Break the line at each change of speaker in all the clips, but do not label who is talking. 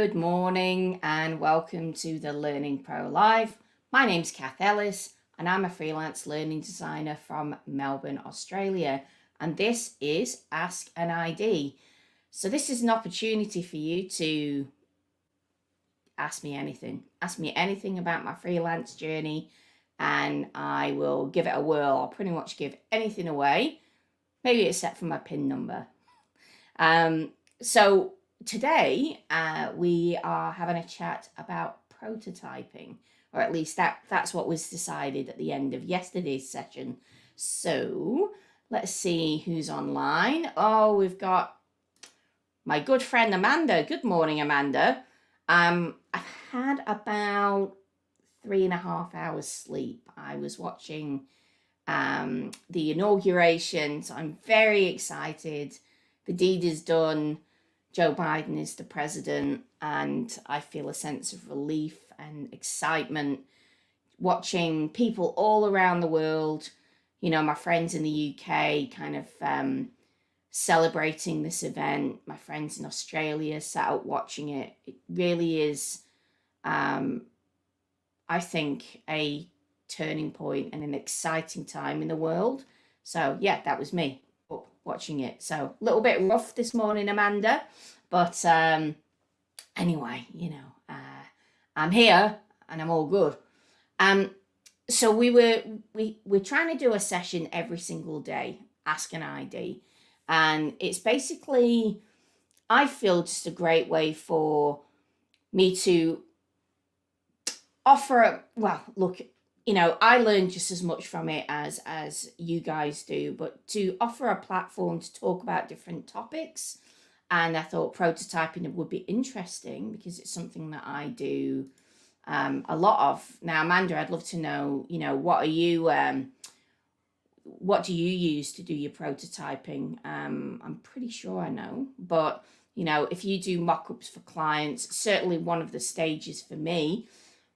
Good morning and welcome to the Learning Pro Live. My name's Cath Ellis and I'm a freelance learning designer from Melbourne, Australia. And this is Ask an ID. So this is an opportunity for you to ask me anything. Ask me anything about my freelance journey and I will give it a whirl. I'll pretty much give anything away, maybe except for my PIN number. So today we are having a chat about prototyping, or at least that's what was decided at the end of yesterday's session. So let's see who's online. Oh, we've got my good friend Amanda. Good morning, Amanda. I've had about 3.5 hours sleep. I was watching the inauguration, so I'm very excited. The deed is done. Joe Biden is the president, and I feel a sense of relief and excitement watching people all around the world, you know, my friends in the UK kind of celebrating this event, my friends in Australia sat out watching it. It really is, I think, a turning point and an exciting time in the world. So yeah, that was me watching it. So a little bit rough this morning, Amanda, but anyway, you know, I'm here and I'm all good. So we're trying to do a session every single day, Ask an ID, and it's basically, I feel, just a great way for me to offer, well, look, you know, I learned just as much from it as you guys do, but to offer a platform to talk about different topics. And I thought prototyping would be interesting because it's something that I do a lot of. Now, Amanda, I'd love to know, you know, what do you use to do your prototyping? I'm pretty sure I know, but, you know, if you do mock-ups for clients, certainly one of the stages for me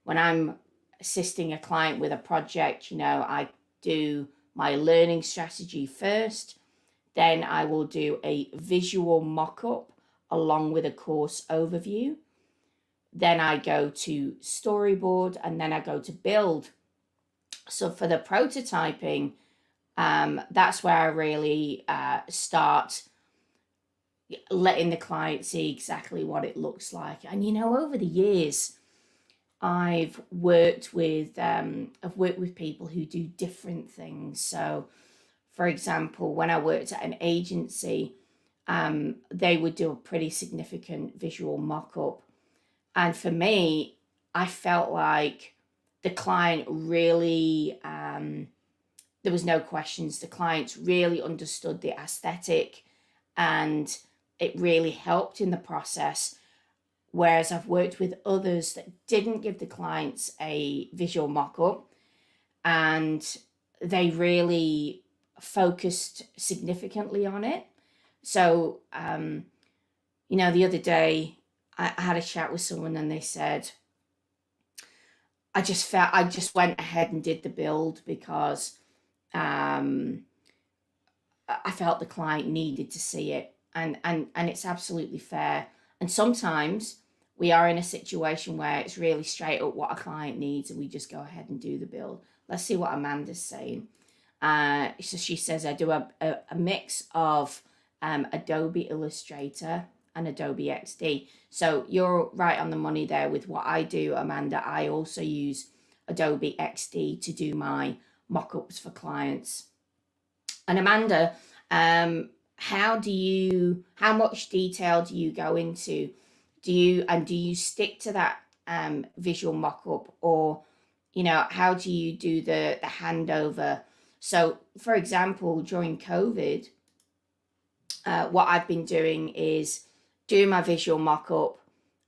when I'm assisting a client with a project, you know, I do my learning strategy first, then I will do a visual mock-up along with a course overview. Then I go to storyboard and then I go to build. So for the prototyping, that's where I really start letting the client see exactly what it looks like. And, you know, over the years, I've worked with people who do different things. So, for example, when I worked at an agency, they would do a pretty significant visual mock-up. And for me, I felt like the client really, there was no questions. The clients really understood the aesthetic and it really helped in the process. Whereas I've worked with others that didn't give the clients a visual mock-up and they really focused significantly on it. So, you know, the other day I had a chat with someone and they said, I just went ahead and did the build because I felt the client needed to see it. And it's absolutely fair. And sometimes we are in a situation where it's really straight up what a client needs and we just go ahead and do the build. Let's see what Amanda's saying. So she says, I do a mix of Adobe Illustrator and Adobe XD. So you're right on the money there with what I do, Amanda. I also use Adobe XD to do my mock-ups for clients. And Amanda, how much detail do you go into? Do you stick to that visual mock-up, or, you know, how do you do the handover? So, for example, during COVID, what I've been doing is doing my visual mock-up,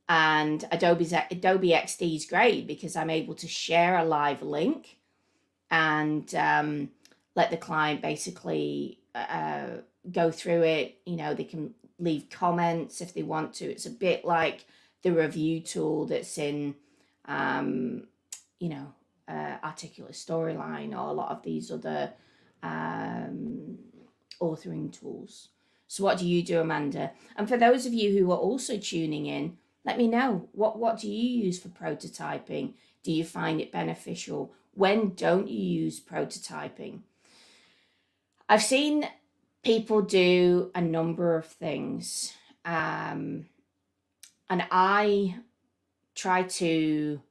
and Adobe XD is great because I'm able to share a live link and let the client basically go through it. You know, they can leave comments if they want to. It's a bit like the review tool that's in, you know, Articulate Storyline or a lot of these other authoring tools. So what do you do, Amanda? And for those of you who are also tuning in, Let me know. What do you use for prototyping? Do you find it beneficial? When don't you use prototyping? I've seen people do a number of things, and I try to,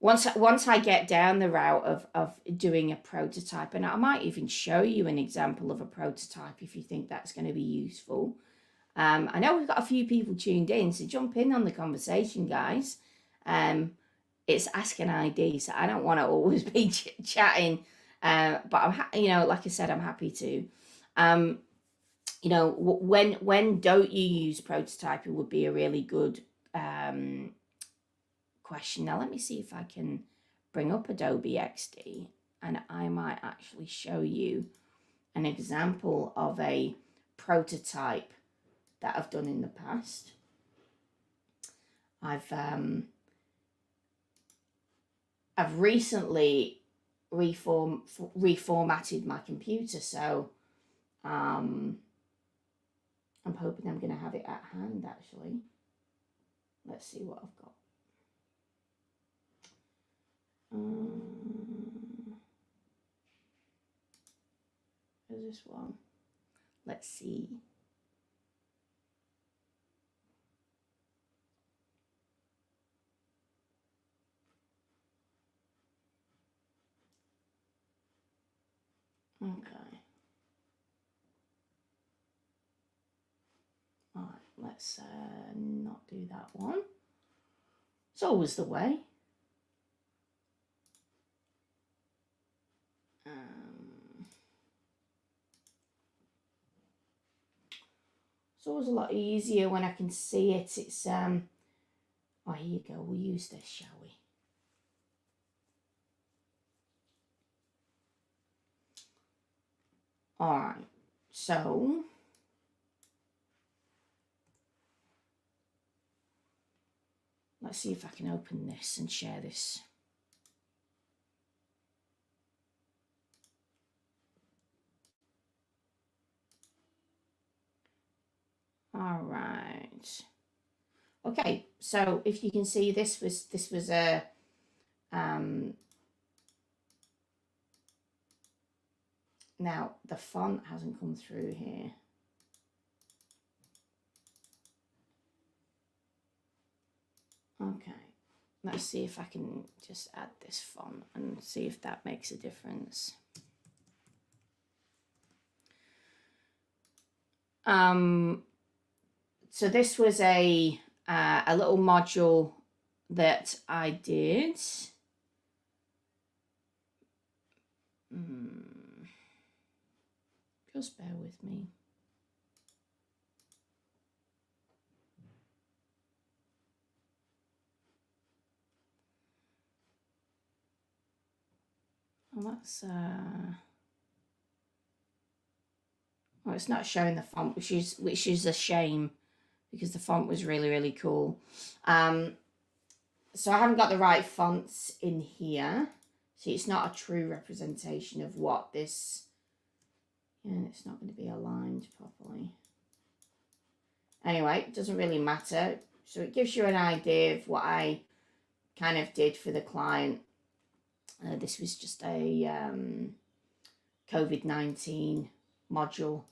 once I get down the route of doing a prototype, and I might even show you an example of a prototype if you think that's going to be useful. I know we've got a few people tuned in, so jump in on the conversation, guys. It's Ask an ID, so I don't want to always be chatting, but like I said, I'm happy to. When don't you use prototyping would be a really good question. Now let me see if I can bring up Adobe XD, and I might actually show you an example of a prototype that I've done in the past. I've recently reformatted my computer, so I'm hoping I'm going to have it at hand actually. Let's see what I've got. There's this one. Let's see. Okay. All right, let's not do that one. It's always the way. It's always a lot easier when I can see it. It's oh, here you go. We'll use this, shall we? All right. So let's see if I can open this and share this. All right. Okay, so if you can see, this was a now the font hasn't come through here. Okay, let's see if I can just add this font and see if that makes a difference. So this was a little module that I did. Just bear with me. Well, that's well, it's not showing the font, which is a shame, because the font was really, really cool. So I haven't got the right fonts in here. See, it's not a true representation of what this, and it's not going to be aligned properly. Anyway, it doesn't really matter. So it gives you an idea of what I kind of did for the client. This was just a COVID-19 module.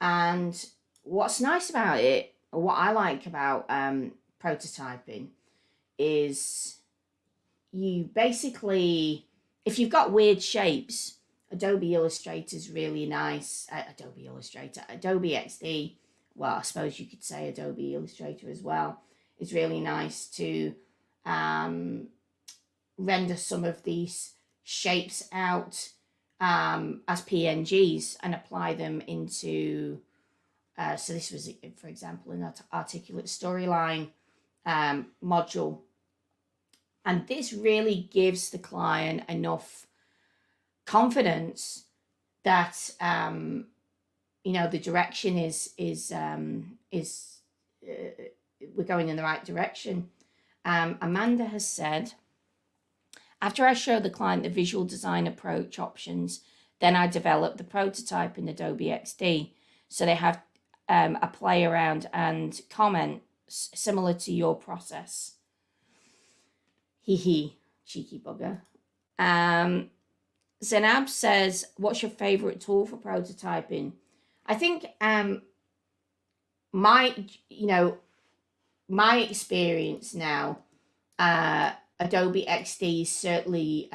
And what's nice about it, or what I like about prototyping, is you basically, if you've got weird shapes, Adobe Illustrator is really nice. Adobe XD, well, I suppose you could say Adobe Illustrator as well, is really nice to render some of these shapes out as PNGs and apply them into, so this was, for example, an articulate storyline module. And this really gives the client enough confidence that the direction is we're going in the right direction. Amanda has said, after I show the client the visual design approach options, then I develop the prototype in Adobe XD, so they have a play around and comment. similar to your process. Hee hee, cheeky bugger. Zainab says, what's your favorite tool for prototyping? I think my experience now, Adobe XD is certainly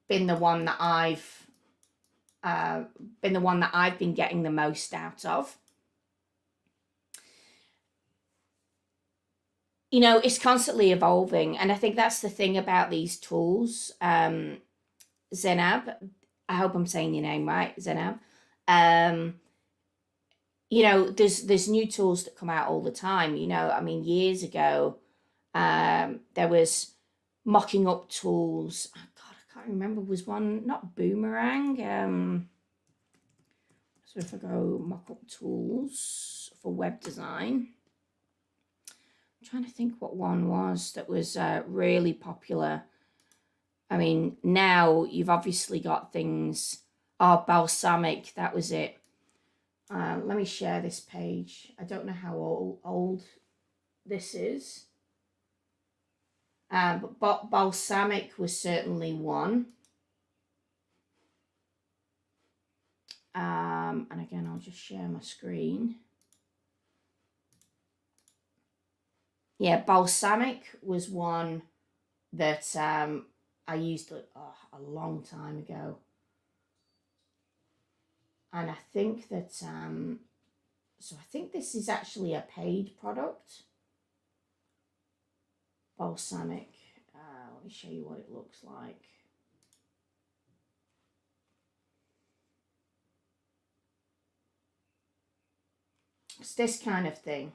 been the one that I've been getting the most out of. It's constantly evolving, and I think that's the thing about these tools. Zainab, I hope I'm saying your name right, Zainab. There's new tools that come out all the time. Years ago, there was mocking up tools. Oh God, I can't remember. Was one not Boomerang? So if I go mock up tools for web design, I'm trying to think what one was that was really popular. Now you've obviously got things. Oh, Balsamic, that was it. Let me share this page. I don't know how old this is. But Balsamic was certainly one. And again, I'll just share my screen. Yeah, Balsamic was one that I used a long time ago. And I think that, so I think this is actually a paid product. Balsamic. Let me show you what it looks like. It's this kind of thing.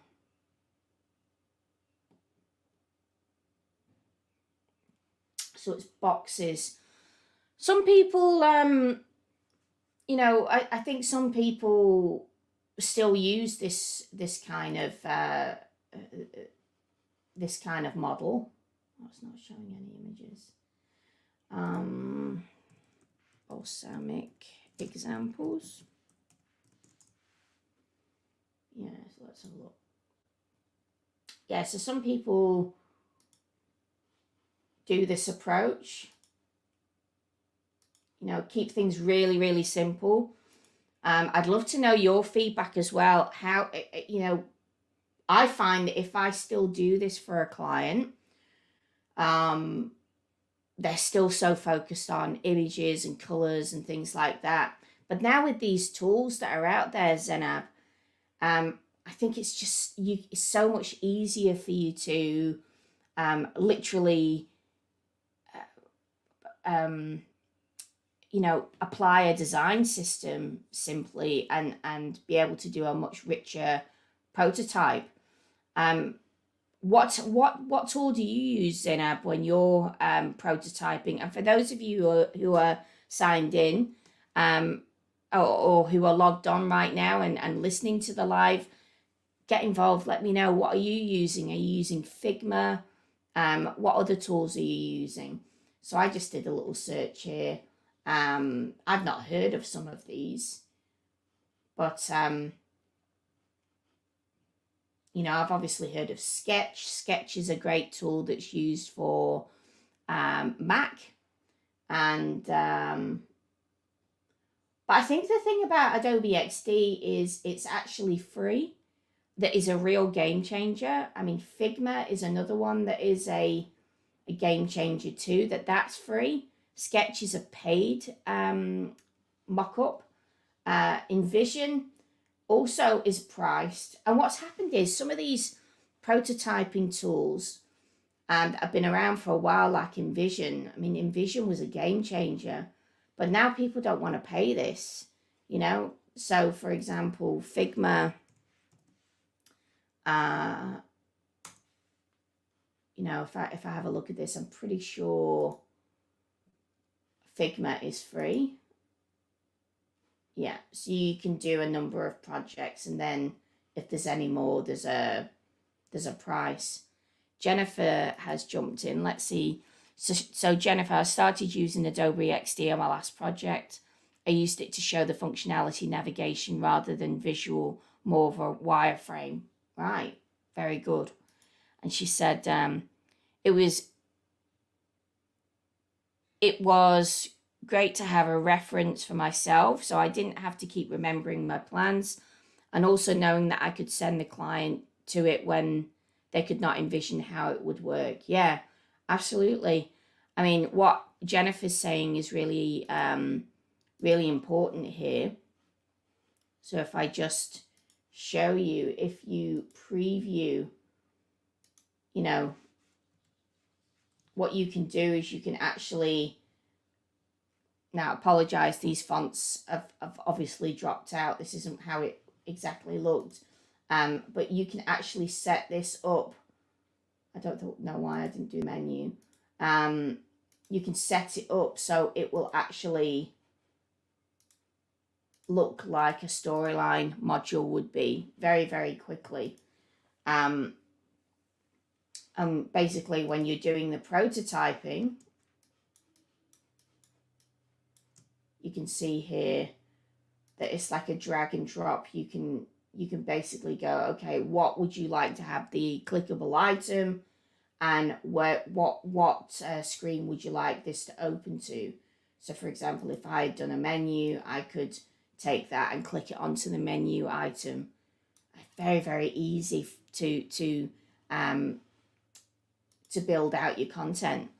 So it's boxes. Some people, I think some people still use this kind of model. Oh, it's not showing any images. Balsamic examples. Yeah, so let's have a look. Yeah, so some people do this approach. Keep things really, really simple. I'd love to know your feedback as well. How, I find that if I still do this for a client, they're still so focused on images and colors and things like that. But now with these tools that are out there, Zainab, I think it's just it's so much easier for you to literally apply a design system simply and be able to do a much richer prototype. What tool do you use, Zainab, when you're prototyping? And for those of you who are signed in or who are logged on right now and listening to the live, get involved. Let me know, what are you using? Are you using Figma? What other tools are you using? So I just did a little search here. I've not heard of some of these, but I've obviously heard of Sketch. Sketch is a great tool that's used for Mac, and but I think the thing about Adobe XD is it's actually free. That is a real game changer. Figma is another one that is a game changer too. That's free. Sketch is a paid mock-up. InVision also is priced. And what's happened is some of these prototyping tools have been around for a while, like InVision. InVision was a game changer, but now people don't want to pay this, So, for example, Figma, if I have a look at this, I'm pretty sure Figma is free. Yeah, so you can do a number of projects, and then if there's any more, there's a price. Jennifer has jumped in. Let's see. So Jennifer, I started using Adobe XD on my last project. I used it to show the functionality navigation rather than visual more of a wireframe. Right, very good. And she said it was great to have a reference for myself, so I didn't have to keep remembering my plans, and also knowing that I could send the client to it when they could not envision how it would work. Yeah, absolutely. I mean, what Jennifer's saying is really, really important here. So if I just show you, if you preview, you know, what you can do is you can actually, now apologize, these fonts have obviously dropped out. This isn't how it exactly looked. But you can actually set this up. I don't know why I didn't do menu. You can set it up so it will actually look like a storyline module would be very, very quickly. Basically, when you're doing the prototyping, you can see here that it's like a drag and drop. You can basically go, okay, what would you like to have the clickable item, and what screen would you like this to open to? So for example, if I had done a menu, I could take that and click it onto the menu item. Very, very easy to build out your content.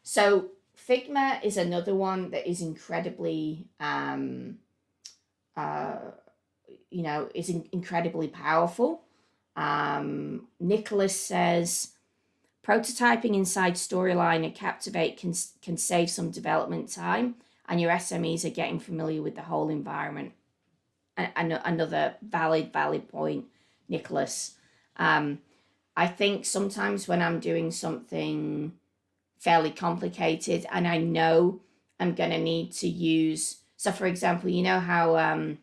So Figma is another one that is incredibly is incredibly powerful. Nicholas says, prototyping inside Storyline and Captivate can save some development time, and your SMEs are getting familiar with the whole environment. Another valid point, Nicholas. I think sometimes when I'm doing something fairly complicated and I know I'm going to need to use, so for example, you know how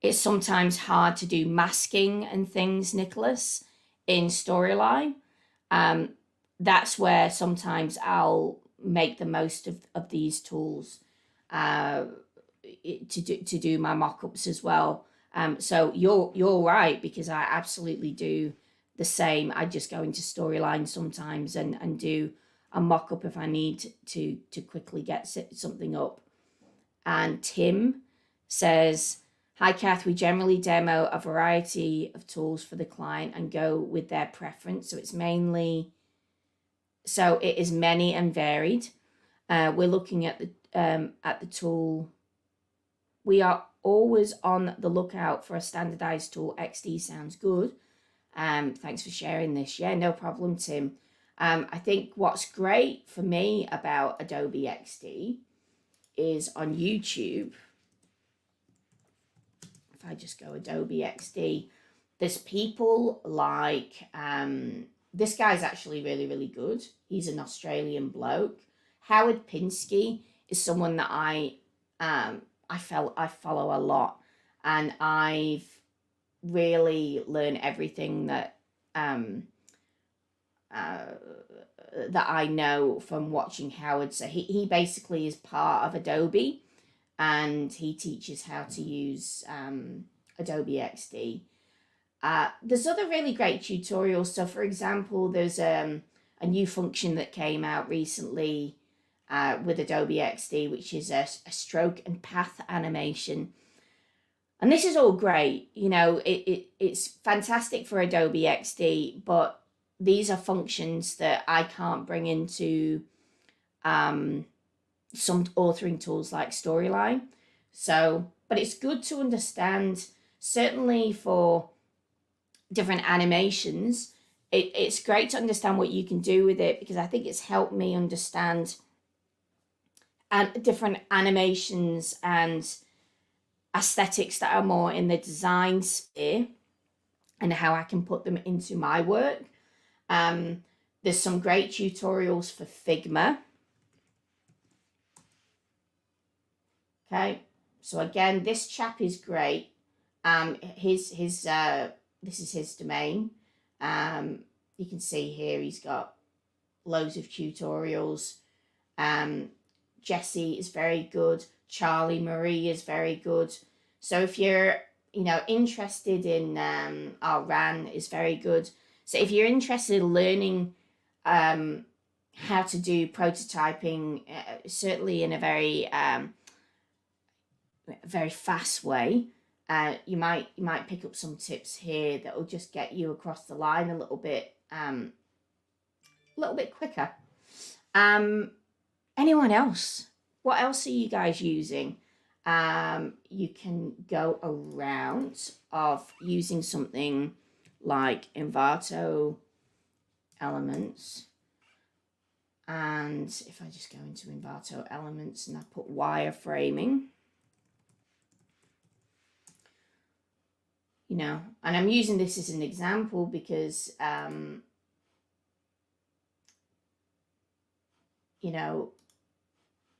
it's sometimes hard to do masking and things, Nicholas, in Storyline. That's where sometimes I'll make the most of these tools to do my mock-ups as well. So you're right, because I absolutely do the same. I just go into Storyline sometimes and do a mock-up if I need to quickly get something up. And Tim says, hi Cath, we generally demo a variety of tools for the client and go with their preference. So it is many and varied. We're looking at the tool. We are always on the lookout for a standardized tool. XD sounds good. Thanks for sharing this. Yeah, no problem, Tim. I think what's great for me about Adobe XD is on YouTube. If I just go Adobe XD, there's people like, this guy's actually really, really good. He's an Australian bloke. Howard Pinsky is someone that I follow a lot, and I've really learned everything that I know from watching Howard. So he basically is part of Adobe, and he teaches how to use Adobe XD. There's other really great tutorials. So for example, there's a new function that came out recently with Adobe XD, which is a stroke and path animation. And this is all great. You know, it's fantastic for Adobe XD, but these are functions that I can't bring into some authoring tools like Storyline. So, but it's good to understand, certainly for different animations, it's great to understand what you can do with it, because I think it's helped me understand different animations and aesthetics that are more in the design sphere and how I can put them into my work. There's some great tutorials for Figma. Okay, so again, this chap is great. This is his domain. You can see here he's got loads of tutorials. Jesse is very good. Charlie Marie is very good. So if you're you know, interested in our RAN is very good. So if you're interested in learning how to do prototyping, certainly in a very fast way, you might pick up some tips here that will just get you across the line a little bit quicker. Anyone else? What else are you guys using? You can go around of using something like Envato Elements. And if I just go into Envato Elements and I put wireframing, you know, and I'm using this as an example because, you know,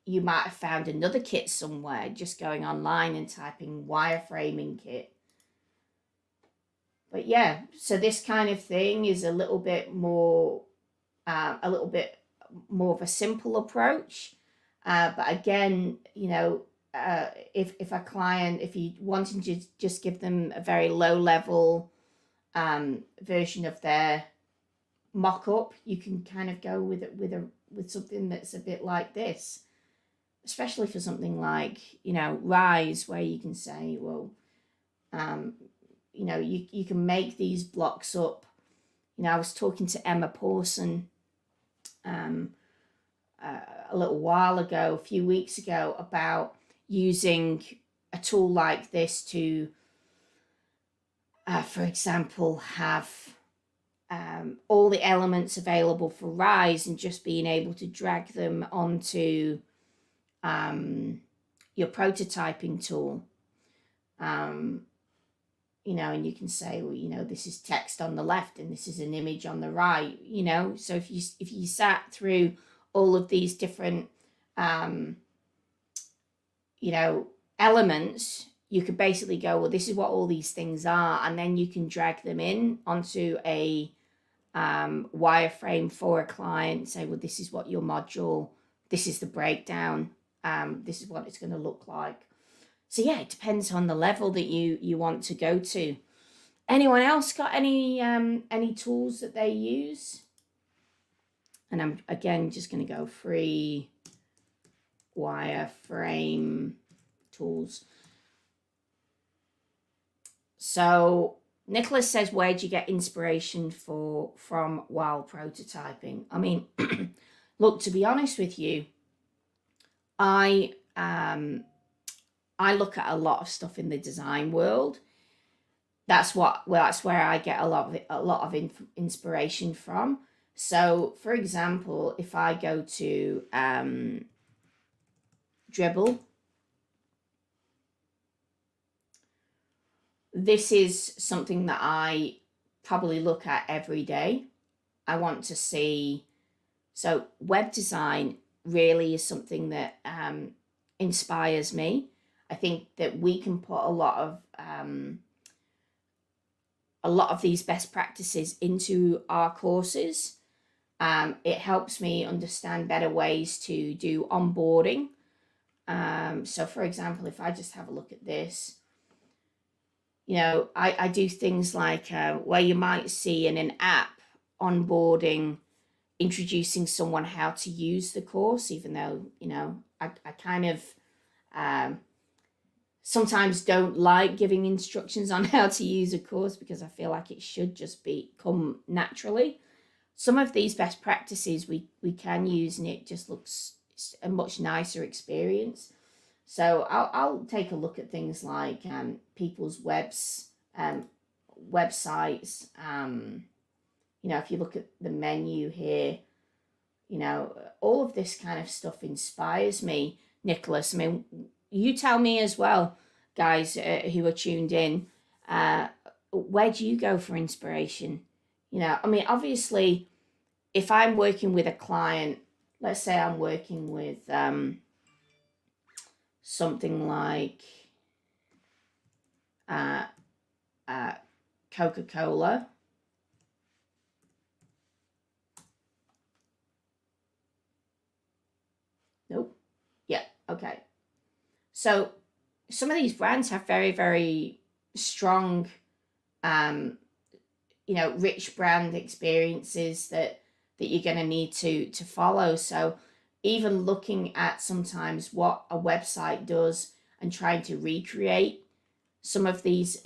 you might have found another kit somewhere, just going online and typing wireframing kit. But yeah, so this kind of thing is a little bit more of a simple approach. But again, you know, if a client, if you wanting to just give them a very low level version of their mock-up, you can kind of go with something that's a bit like this, especially for something like, you know, Rise, where you can say, well, you know, you can make these blocks up. You know, I was talking to Emma Pawson a little while ago, a few weeks ago, about using a tool like this to, for example, have all the elements available for Rise and just being able to drag them onto your prototyping tool. You know, and you can say, well, you know, this is text on the left and this is an image on the right, you know. So if you sat through all of these different you know, elements, you could basically go, well, this is what all these things are, and then you can drag them in onto a wireframe for a client, say, well, this is what your module, this is the breakdown, this is what it's going to look like. So yeah, it depends on the level that you want to go to. Anyone else got any tools that they use? And I'm again just going to go free wireframe tools. So Nicholas says, where do you get inspiration from while prototyping? I mean, look, to be honest with you, I look at a lot of stuff in the design world. That's where I get a lot of inspiration from. So, for example, if I go to Dribble, this is something that I probably look at every day. I want to see, so web design really is something that inspires me. I think that we can put a lot of these best practices into our courses. It helps me understand better ways to do onboarding. So for example, if I just have a look at this, you know, I do things like where you might see in an app onboarding, introducing someone how to use the course, even though, you know, I kind of sometimes don't like giving instructions on how to use a course because I feel like it should just come naturally. Some of these best practices we can use, and it just looks a much nicer experience. So I'll take a look at things like people's websites. You know, if you look at the menu here, you know, all of this kind of stuff inspires me, Nicholas. I mean, you tell me as well, guys who are tuned in, where do you go for inspiration? You know, I mean, obviously, if I'm working with a client, let's say I'm working with something like Coca-Cola. Nope. Yeah, okay. So some of these brands have very, very strong, you know, rich brand experiences that you're going to need to follow. So even looking at sometimes what a website does and trying to recreate some of these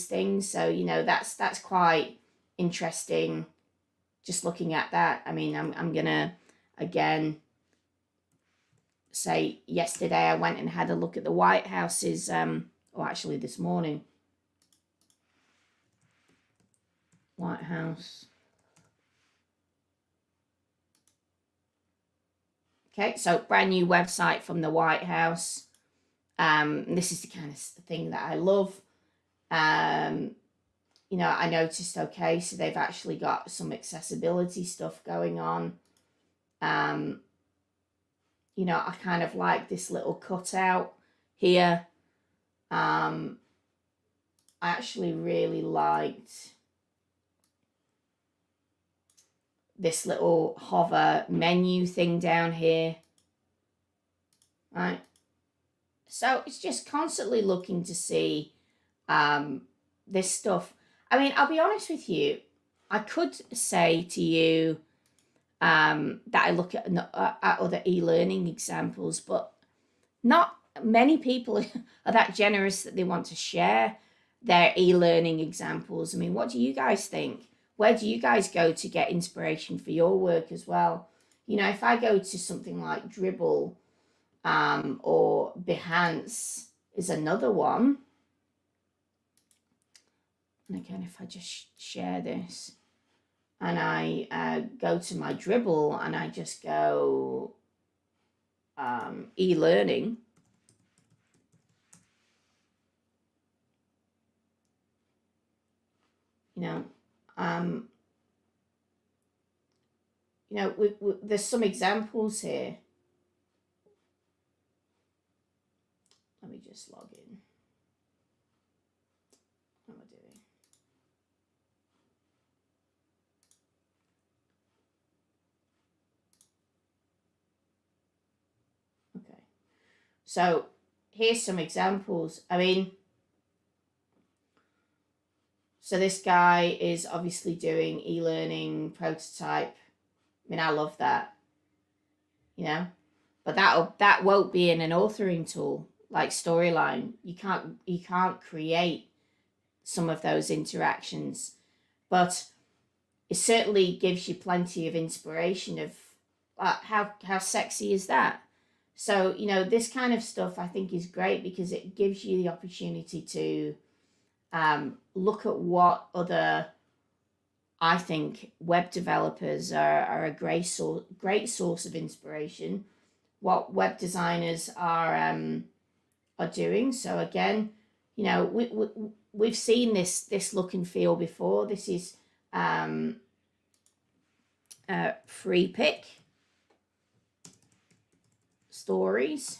things. So, you know, that's quite interesting just looking at that. I mean, I'm gonna again say yesterday I went and had a look at the White House's or actually this morning, White House. Okay, so brand new website from the White House. This is the kind of thing that I love. You know, I noticed, okay, so they've actually got some accessibility stuff going on. You know, I kind of like this little cutout here. I actually really liked this little hover menu thing down here. Right. So it's just constantly looking to see this stuff. I mean, I'll be honest with you. I could say to you that I look at other e-learning examples, but not many people are that generous that they want to share their e-learning examples. I mean, what do you guys think? Where do you guys go to get inspiration for your work as well? You know, if I go to something like Dribbble or Behance is another one. And again, if I just share this and I go to my Dribbble and I just go e-learning, you know, there's some examples here. Let me just log in. What am I doing? Okay. So here's some examples. I mean, so this guy is obviously doing e-learning prototype. I mean, I love that, you know, but that won't be in an authoring tool like Storyline. You can't create some of those interactions, but it certainly gives you plenty of inspiration of how sexy is that. So, you know, this kind of stuff I think is great because it gives you the opportunity to look at what other, I think, web developers are a great source of inspiration, what web designers are doing. So again, you know, we've seen this look and feel before. This is free pick stories,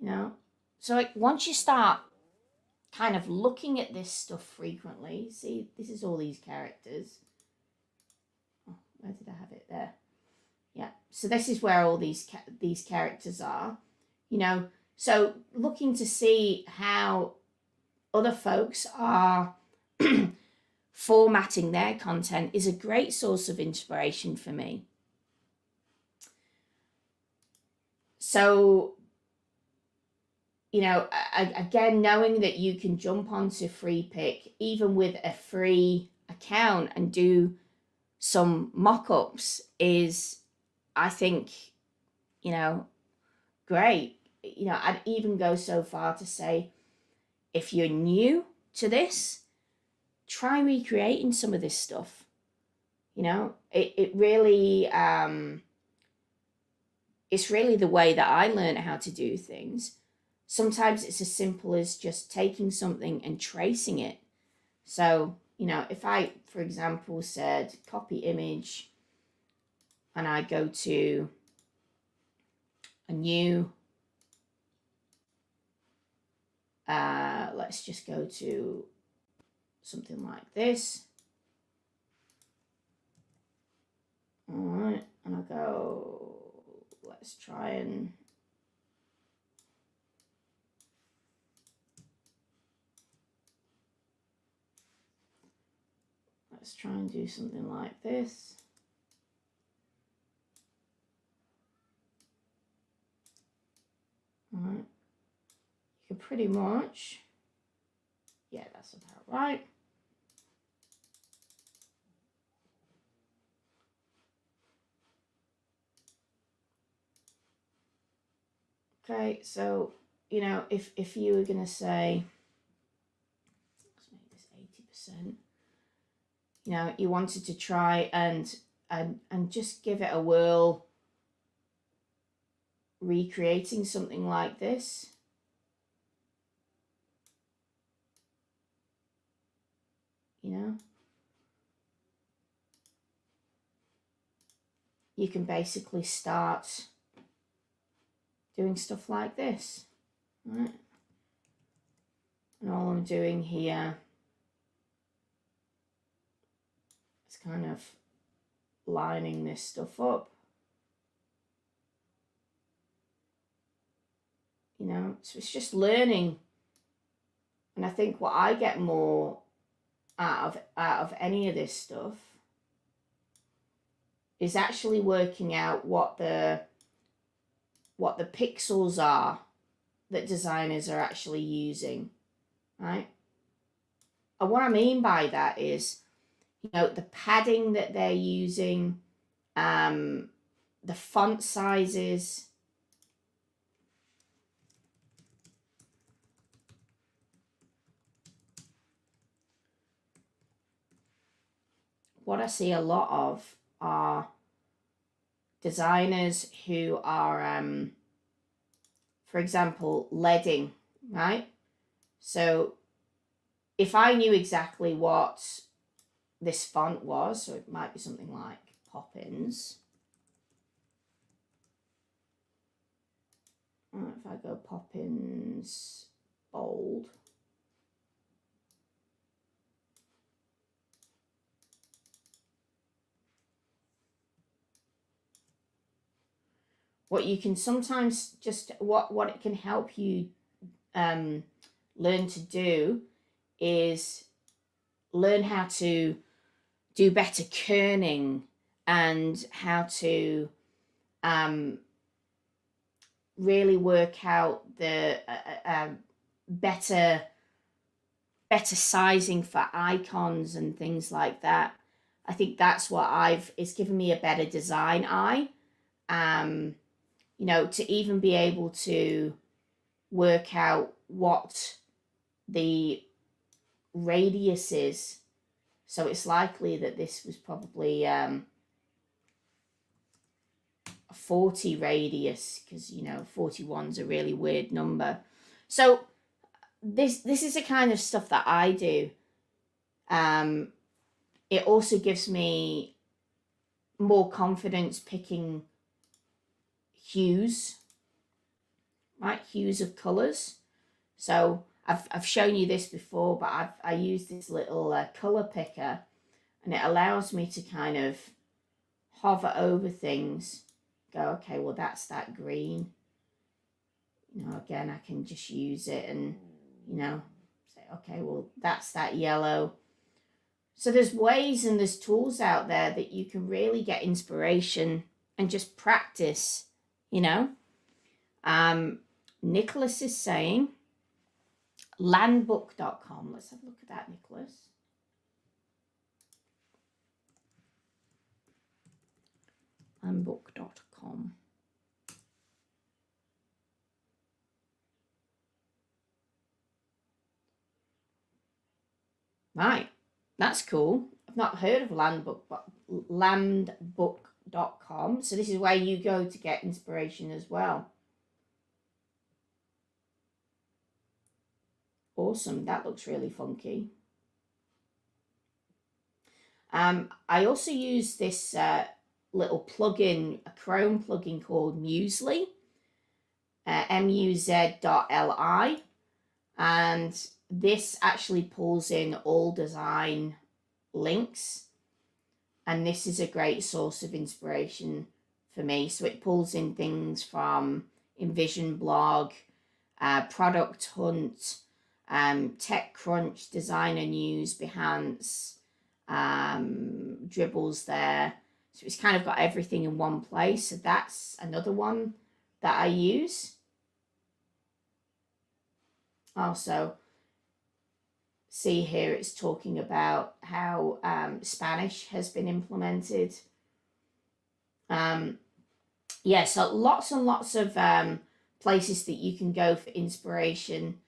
you know. So like once you start kind of looking at this stuff frequently, see, this is all these characters. Oh, where did I have it there? Yeah, so this is where all these characters are, you know. So looking to see how other folks are formatting their content is a great source of inspiration for me. So, you know, again, knowing that you can jump onto free pick even with a free account and do some mock-ups is, I think, you know, great. You know, I'd even go so far to say, if you're new to this, try recreating some of this stuff. You know, it really, it's really the way that I learned how to do things. Sometimes it's as simple as just taking something and tracing it. So, you know, if I, for example, said copy image and I go to a new, let's just go to something like this. All right, and I'll go, let's try and Let's try and do something like this. All right. You can pretty much, yeah, that's about right. Okay, so, you know, if you were going to say, let's make this 80%, you know, you wanted to try and just give it a whirl, recreating something like this. You know, you can basically start doing stuff like this, right? And all I'm doing here is kind of lining this stuff up. You know, so it's just learning. And I think what I get more out of any of this stuff is actually working out what the pixels are that designers are actually using, right? And what I mean by that is, you know, the padding that they're using, the font sizes. What I see a lot of are designers who are, for example, leading, right? So if I knew exactly what this font was, so it might be something like Poppins. If I go Poppins bold, what you can sometimes just, what it can help you learn to do is learn how to do better kerning and how to really work out the better sizing for icons and things like that. I think that's what it's given me a better design eye. You know, to even be able to work out what the radius is. So it's likely that this was probably a 40 radius, because, you know, 41's a really weird number. So this is the kind of stuff that I do. It also gives me more confidence picking hues, right? Hues of colors. So I've shown you this before, but I use this little color picker, and it allows me to kind of hover over things, go, okay, well, that's that green. You know, again, I can just use it and, you know, say, okay, well, that's that yellow. So there's ways and there's tools out there that you can really get inspiration and just practice, you know. Nicholas is saying landbook.com. Let's have a look at that, Nicholas. Landbook.com. Right, that's cool. I've not heard of Landbook, but landbook.com. So this is where you go to get inspiration as well. Awesome, that looks really funky. I also use this little plugin, a Chrome plugin called Muzakli, muz.li, and this actually pulls in all design links, and this is a great source of inspiration for me. So it pulls in things from InVision Blog, Product Hunt, TechCrunch, Designer News, Behance, dribbles there. So it's kind of got everything in one place. So that's another one that I use. Also, see here it's talking about how Spanish has been implemented. Yeah, so lots and lots of places that you can go for inspiration.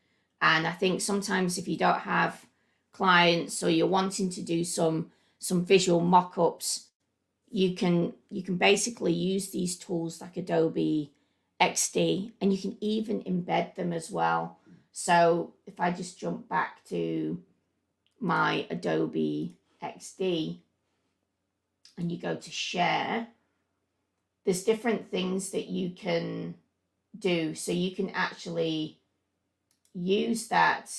And I think sometimes if you don't have clients or you're wanting to do some visual mock-ups, you can basically use these tools like Adobe XD, and you can even embed them as well. So if I just jump back to my Adobe XD and you go to share, there's different things that you can do. So you can actually use that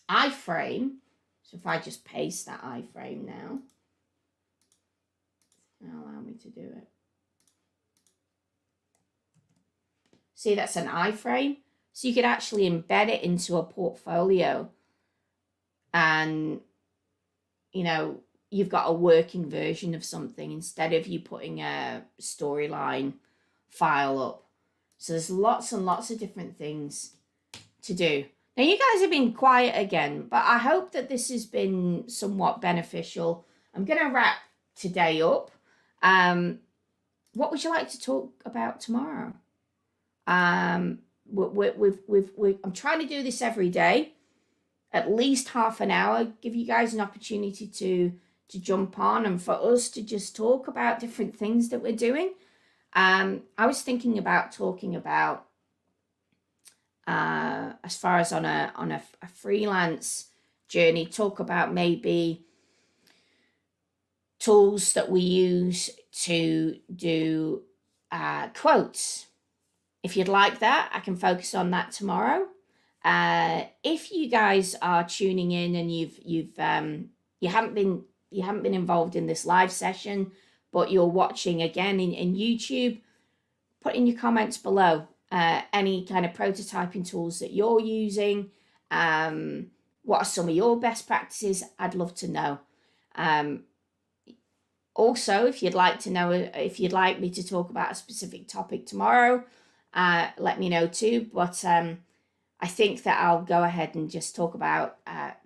iframe. So if I just paste that iframe now, it'll allow me to do it. See, that's an iframe. So you could actually embed it into a portfolio, and you know, you've got a working version of something instead of you putting a storyline file up. So there's lots and lots of different things to do. Now, you guys have been quiet again, but I hope that this has been somewhat beneficial. I'm going to wrap today up. What would you like to talk about tomorrow? I'm trying to do this every day, at least half an hour, give you guys an opportunity to jump on and for us to just talk about different things that we're doing. I was thinking about talking about, as far as on a freelance journey, talk about maybe tools that we use to do quotes. If you'd like that, I can focus on that tomorrow. If you guys are tuning in and you haven't been involved in this live session, but you're watching again in YouTube, put in your comments below any kind of prototyping tools that you're using. What are some of your best practices? I'd love to know. Also, if you'd like to know, if you'd like me to talk about a specific topic tomorrow, let me know too. But I think that I'll go ahead and just talk about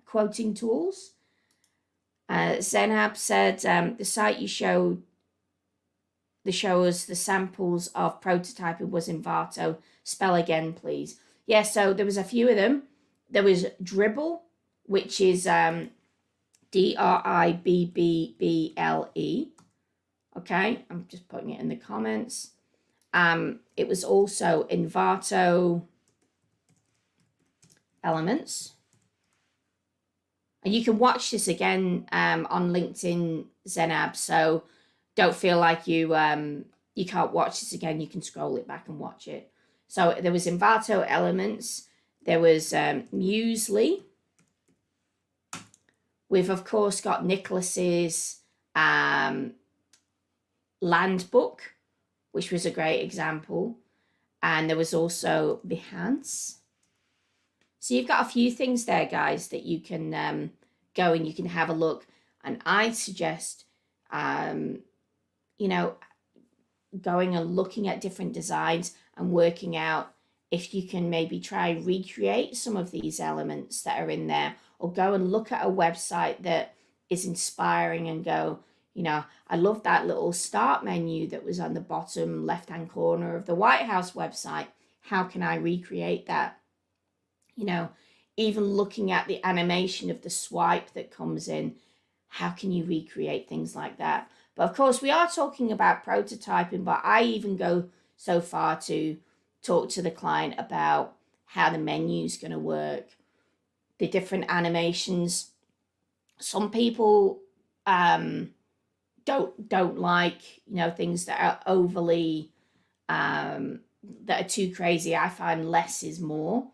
quoting tools. Zenab said the site you showed, the shows the samples of prototyping was Envato. Spell again, please. Yeah, so there was a few of them. There was Dribble, which is DRIBBBLE. Okay, I'm just putting it in the comments. It was also Envato Elements. And you can watch this again on LinkedIn, Zenab. So don't feel like you can't watch this again. You can scroll it back and watch it. So there was Envato Elements. There was Muzakli. We've, of course, got Nicholas's Landbook, which was a great example. And there was also Behance. So you've got a few things there, guys, that you can go and you can have a look. And I'd suggest, you know, going and looking at different designs and working out if you can maybe try recreate some of these elements that are in there, or go and look at a website that is inspiring and go, you know, I love that little start menu that was on the bottom left-hand corner of the White House website. How can I recreate that? You know, even looking at the animation of the swipe that comes in, how can you recreate things like that? But of course, we are talking about prototyping, but I even go so far to talk to the client about how the menu is going to work, the different animations. Some people don't like, you know, things that are overly that are too crazy. I find less is more.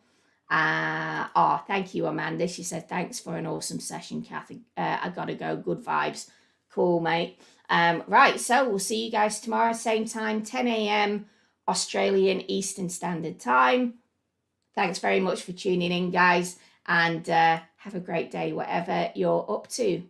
Thank you, Amanda. She said, thanks for an awesome session, Kathy. I gotta go. Good vibes. Cool, mate. Right, so we'll see you guys tomorrow, same time, 10 a.m. Australian Eastern Standard Time. Thanks very much for tuning in, guys, and have Have a great day, whatever you're up to.